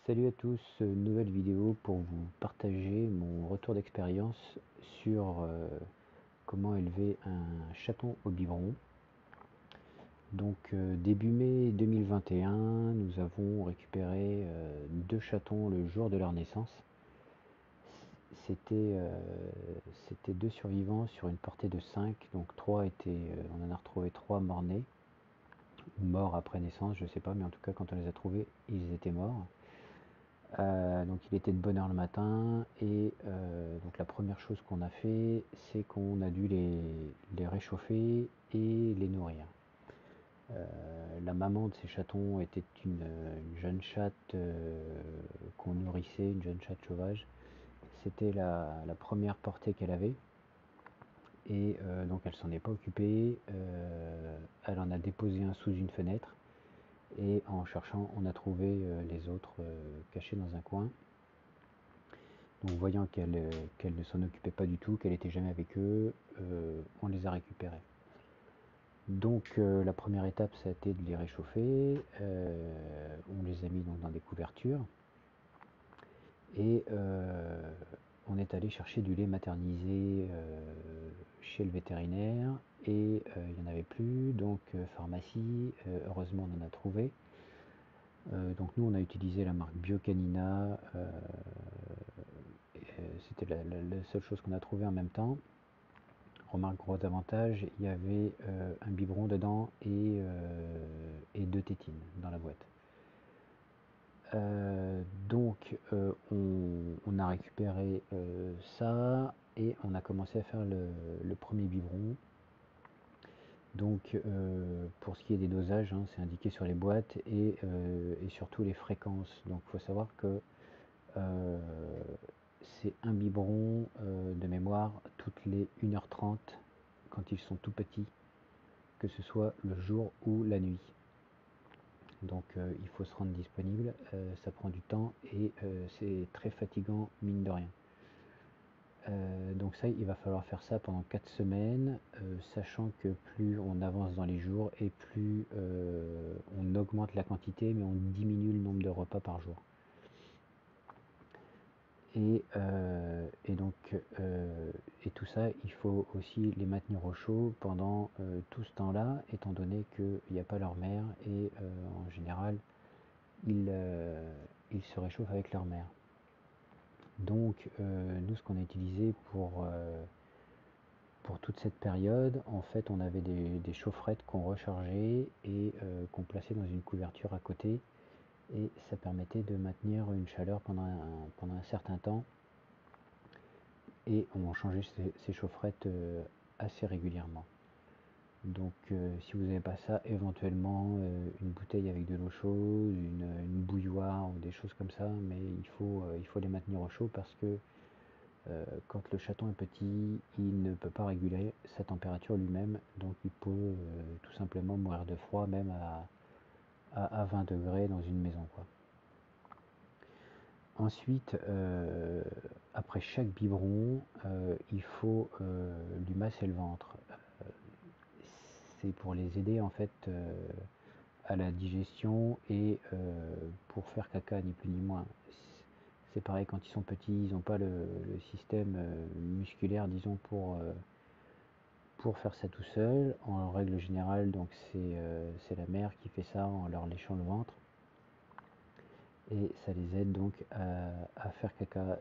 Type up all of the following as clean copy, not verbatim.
Salut à tous, nouvelle vidéo pour vous partager mon retour d'expérience sur comment élever un chaton au biberon. Donc début mai 2021, nous avons récupéré deux chatons le jour de leur naissance. C'était deux survivants sur une portée de 5, donc on en a retrouvé 3 morts-nés, ou morts après naissance, je sais pas, mais en tout cas quand on les a trouvés, ils étaient morts. Donc il était de bonne heure le matin et donc la première chose qu'on a fait, c'est qu'on a dû les réchauffer et les nourrir. La maman de ces chatons était une jeune chatte qu'on nourrissait, une jeune chatte sauvage. C'était la première portée qu'elle avait et donc elle s'en est pas occupée. Elle en a déposé un sous une fenêtre et en cherchant, on a trouvé les autres cachés dans un coin. Donc voyant qu'elle ne s'en occupait pas du tout, qu'elle n'était jamais avec eux, on les a récupérés. Donc la première étape, ça a été de les réchauffer. On les a mis donc dans des couvertures. Et on est allé chercher du lait maternisé chez le vétérinaire. Et il n'y en avait plus, donc pharmacie, heureusement on en a trouvé. Donc nous on a utilisé la marque Biocanina. C'était la seule chose qu'on a trouvé en même temps. Remarque, gros avantage, il y avait un biberon dedans et deux tétines dans la boîte. On a récupéré ça et on a commencé à faire le premier biberon. Donc pour ce qui est des dosages, hein, c'est indiqué sur les boîtes et surtout les fréquences. Donc il faut savoir que c'est un biberon de mémoire toutes les 1h30 quand ils sont tout petits, que ce soit le jour ou la nuit. Donc il faut se rendre disponible, ça prend du temps et c'est très fatigant mine de rien. Donc ça, il va falloir faire ça pendant 4 semaines, sachant que plus on avance dans les jours et plus on augmente la quantité, mais on diminue le nombre de repas par jour. Et tout ça, il faut aussi les maintenir au chaud pendant tout ce temps-là, étant donné qu'il n'y a pas leur mère et en général, ils se réchauffent avec leur mère. Donc, nous, ce qu'on a utilisé pour toute cette période, en fait, on avait des chaufferettes qu'on rechargeait et qu'on plaçait dans une couverture à côté. Et ça permettait de maintenir une chaleur pendant un certain temps. Et on changeait ces chaufferettes assez régulièrement. Donc si vous n'avez pas ça, éventuellement une bouteille avec de l'eau chaude, une bouilloire ou des choses comme ça, mais il faut les maintenir au chaud parce que quand le chaton est petit, il ne peut pas réguler sa température lui-même, donc il peut tout simplement mourir de froid même à 20 degrés dans une maison, quoi. Ensuite, après chaque biberon, il faut lui masser le ventre. C'est pour les aider en fait à la digestion et pour faire caca, ni plus ni moins. C'est pareil quand ils sont petits, ils n'ont pas le système musculaire, disons, pour faire ça tout seul. En règle générale, donc c'est la mère qui fait ça en leur léchant le ventre. Et ça les aide donc à faire caca.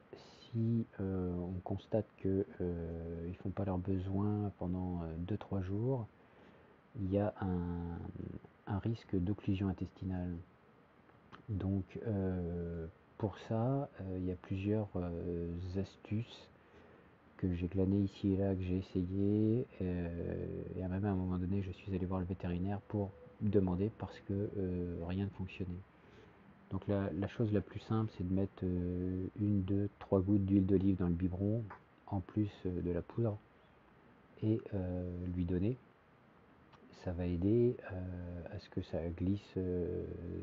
Si on constate qu'ils ne font pas leurs besoins pendant 2-3 jours, il y a un risque d'occlusion intestinale. Donc pour ça, il y a plusieurs astuces que j'ai glanées ici et là, que j'ai essayé. Et même à un moment donné, je suis allé voir le vétérinaire pour demander parce que rien ne fonctionnait. Donc la chose la plus simple, c'est de mettre 1, 2, 3 gouttes d'huile d'olive dans le biberon, en plus de la poudre, et lui donner. Ça va aider à ce que ça glisse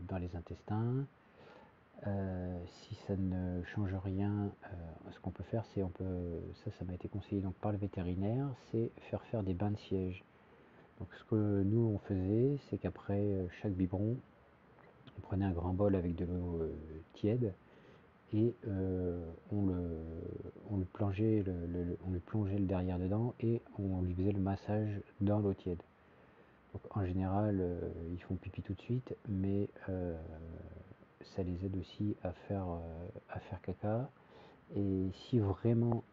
dans les intestins. Si ça ne change rien, ce qu'on peut faire, ça m'a été conseillé donc par le vétérinaire, c'est faire des bains de siège. Donc ce que nous on faisait, c'est qu'après chaque biberon, on prenait un grand bol avec de l'eau tiède et on lui plongeait on lui plongeait le derrière dedans et on lui faisait le massage dans l'eau tiède. Donc en général, ils font pipi tout de suite, mais ça les aide aussi à faire caca. Et si vraiment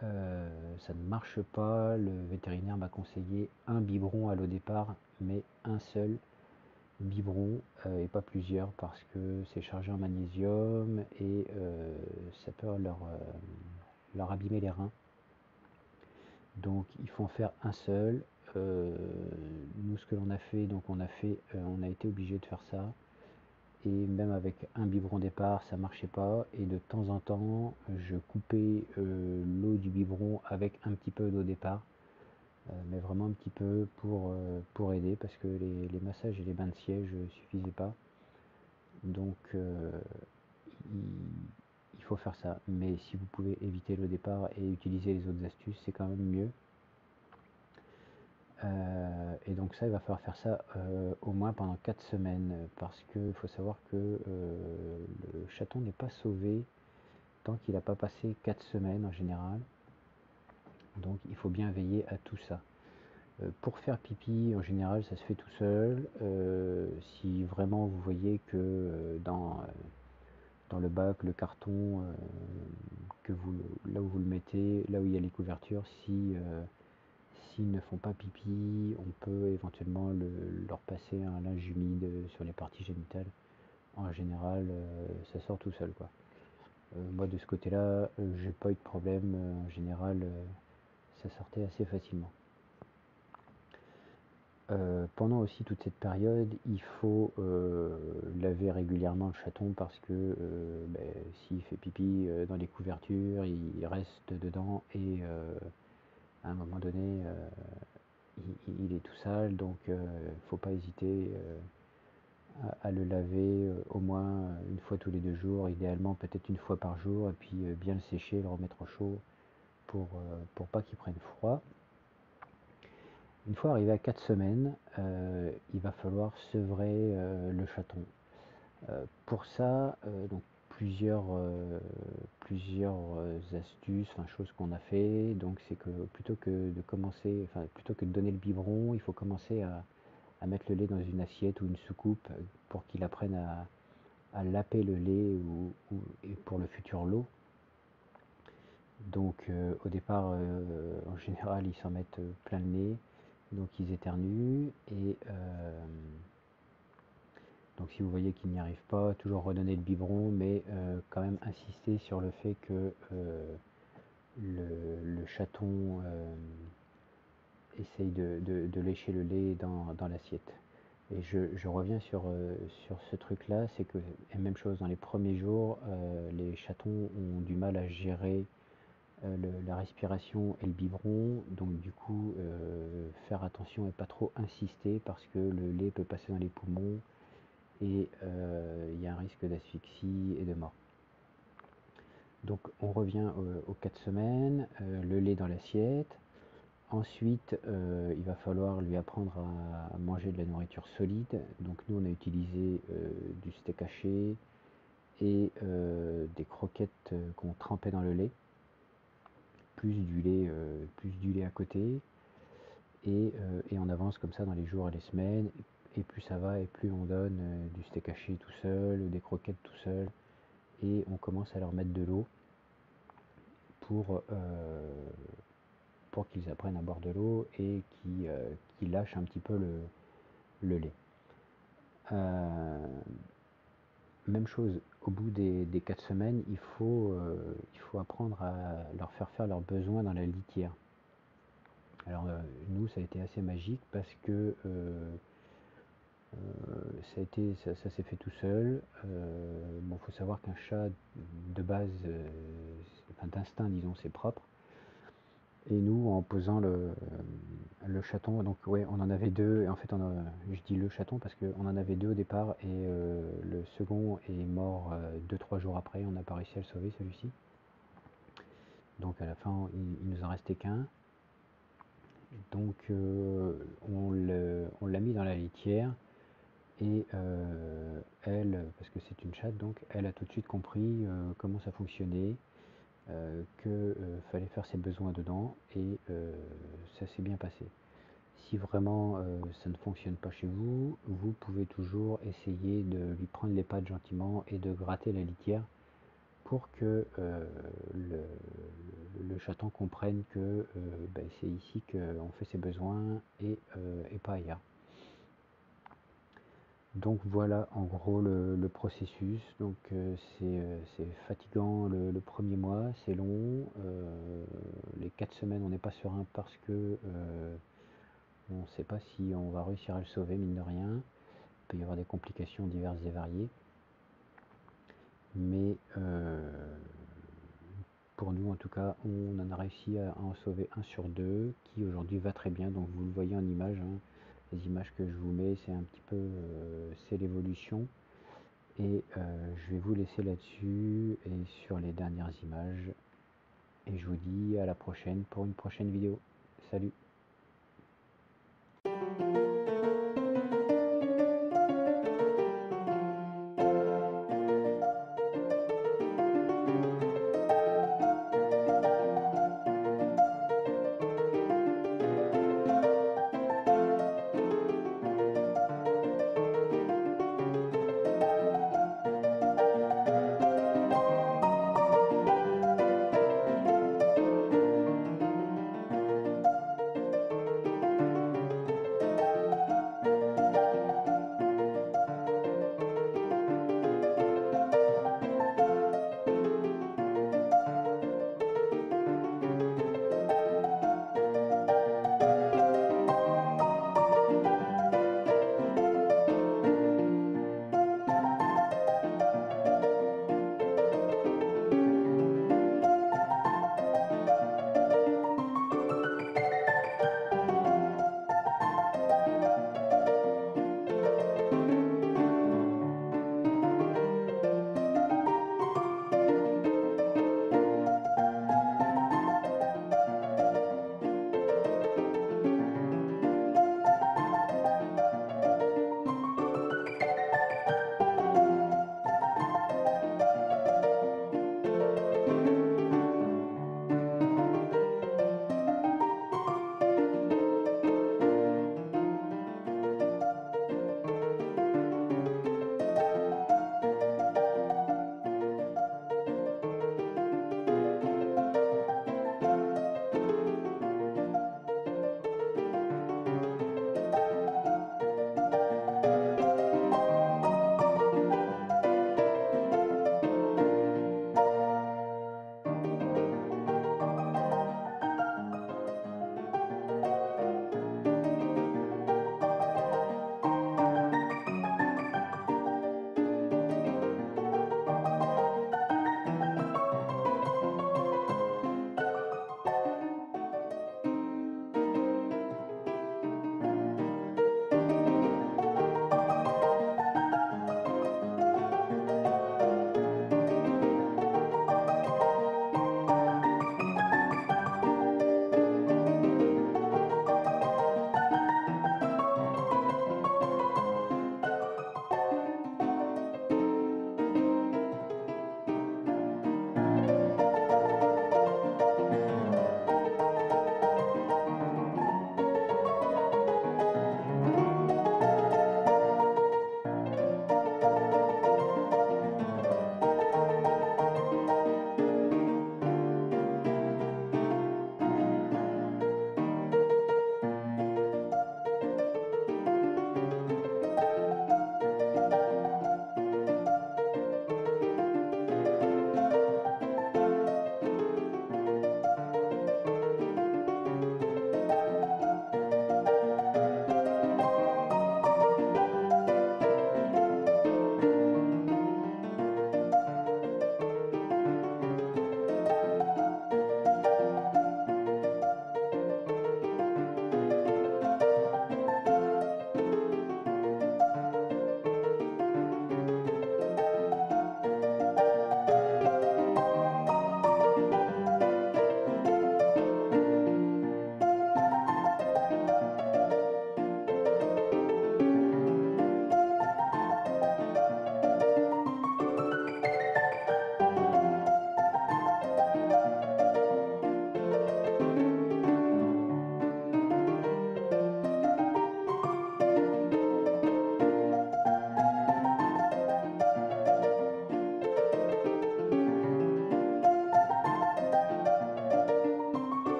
ça ne marche pas, le vétérinaire m'a conseillé un biberon à l'eau départ, mais un seul biberon et pas plusieurs parce que c'est chargé en magnésium et ça peut leur abîmer les reins. Donc il faut en faire un seul. Nous ce que l'on a fait, donc on a été obligé de faire ça. Et même avec un biberon départ, ça marchait pas. Et de temps en temps, je coupais l'eau du biberon avec un petit peu d'eau départ. Mais vraiment un petit peu pour aider parce que les massages et les bains de siège ne suffisaient pas. Donc il faut faire ça. Mais si vous pouvez éviter le départ et utiliser les autres astuces, c'est quand même mieux. Et donc ça, il va falloir faire ça au moins pendant 4 semaines parce qu'il faut savoir que le chaton n'est pas sauvé tant qu'il n'a pas passé 4 semaines en général. Donc il faut bien veiller à tout ça. Pour faire pipi, en général, ça se fait tout seul. Si vraiment vous voyez que dans le bac, le carton, là où vous le mettez, là où il y a les couvertures, s'ils ne font pas pipi, on peut éventuellement leur passer un linge humide sur les parties génitales. En général, ça sort tout seul, quoi. Moi, de ce côté-là, j'ai pas eu de problème. En général, ça sortait assez facilement. Pendant aussi toute cette période, il faut laver régulièrement le chaton parce que s'il fait pipi dans les couvertures, il reste dedans et à un moment donné, il est tout sale, donc faut pas hésiter à le laver au moins une fois tous les 2 jours, idéalement peut-être une fois par jour, et puis bien le sécher, le remettre au chaud pour pas qu'il prenne froid. Une fois arrivé à 4 semaines, il va falloir sevrer le chaton. Pour ça, donc plusieurs astuces, enfin choses qu'on a fait. Donc c'est que plutôt que de commencer, enfin plutôt que de donner le biberon, il faut commencer à mettre le lait dans une assiette ou une soucoupe pour qu'il apprenne à laper le lait et pour le futur lot. Donc au départ, en général, ils s'en mettent plein le nez, donc ils éternuent et donc si vous voyez qu'ils n'y arrivent pas, toujours redonner le biberon, mais quand même insister sur le fait que le chaton essaye de lécher le lait dans l'assiette. Et je reviens sur ce truc-là, c'est que, et même chose, dans les premiers jours, les chatons ont du mal à gérer la respiration et le biberon, donc du coup, faire attention et pas trop insister parce que le lait peut passer dans les poumons et il y a un risque d'asphyxie et de mort. Donc on revient aux 4 semaines, le lait dans l'assiette. Ensuite, il va falloir lui apprendre à manger de la nourriture solide. Donc nous, on a utilisé du steak haché et des croquettes qu'on trempait dans le lait, plus du lait à côté. Et on avance comme ça dans les jours et les semaines. Et plus ça va, et plus on donne du steak haché tout seul, des croquettes tout seul. Et on commence à leur mettre de l'eau pour qu'ils apprennent à boire de l'eau et qu'ils lâchent un petit peu le lait. Même chose, au bout des 4 semaines, il faut apprendre à leur faire leurs besoins dans la litière. Alors nous, ça a été assez magique parce que ça s'est fait tout seul. Bon, faut savoir qu'un chat de base, enfin, d'instinct, disons, c'est propre. Et nous, en posant le chaton, donc ouais, on en avait deux. Et en fait, je dis le chaton parce qu'on en avait deux au départ et le second est mort 2-3 jours après. On n'a pas réussi à le sauver celui-ci. Donc à la fin, il nous en restait qu'un. Donc on l'a mis dans la litière Et elle, parce que c'est une chatte, donc elle a tout de suite compris comment ça fonctionnait, que fallait faire ses besoins dedans, et ça s'est bien passé. Si vraiment ça ne fonctionne pas chez vous, vous pouvez toujours essayer de lui prendre les pattes gentiment et de gratter la litière pour que le chaton comprenne que ben, c'est ici qu'on fait ses besoins et pas ailleurs. Donc voilà en gros le processus. Donc c'est fatigant le premier mois, c'est long. Les 4 semaines on n'est pas serein parce que on ne sait pas si on va réussir à le sauver, mine de rien. Il peut y avoir des complications diverses et variées. Mais pour nous en tout cas, on en a réussi à en sauver un sur deux qui aujourd'hui va très bien. Donc vous le voyez en image, hein. Les images que je vous mets, c'est un petit peu c'est l'évolution. Et je vais vous laisser là-dessus et sur les dernières images. Et je vous dis à la prochaine pour une prochaine vidéo. Salut!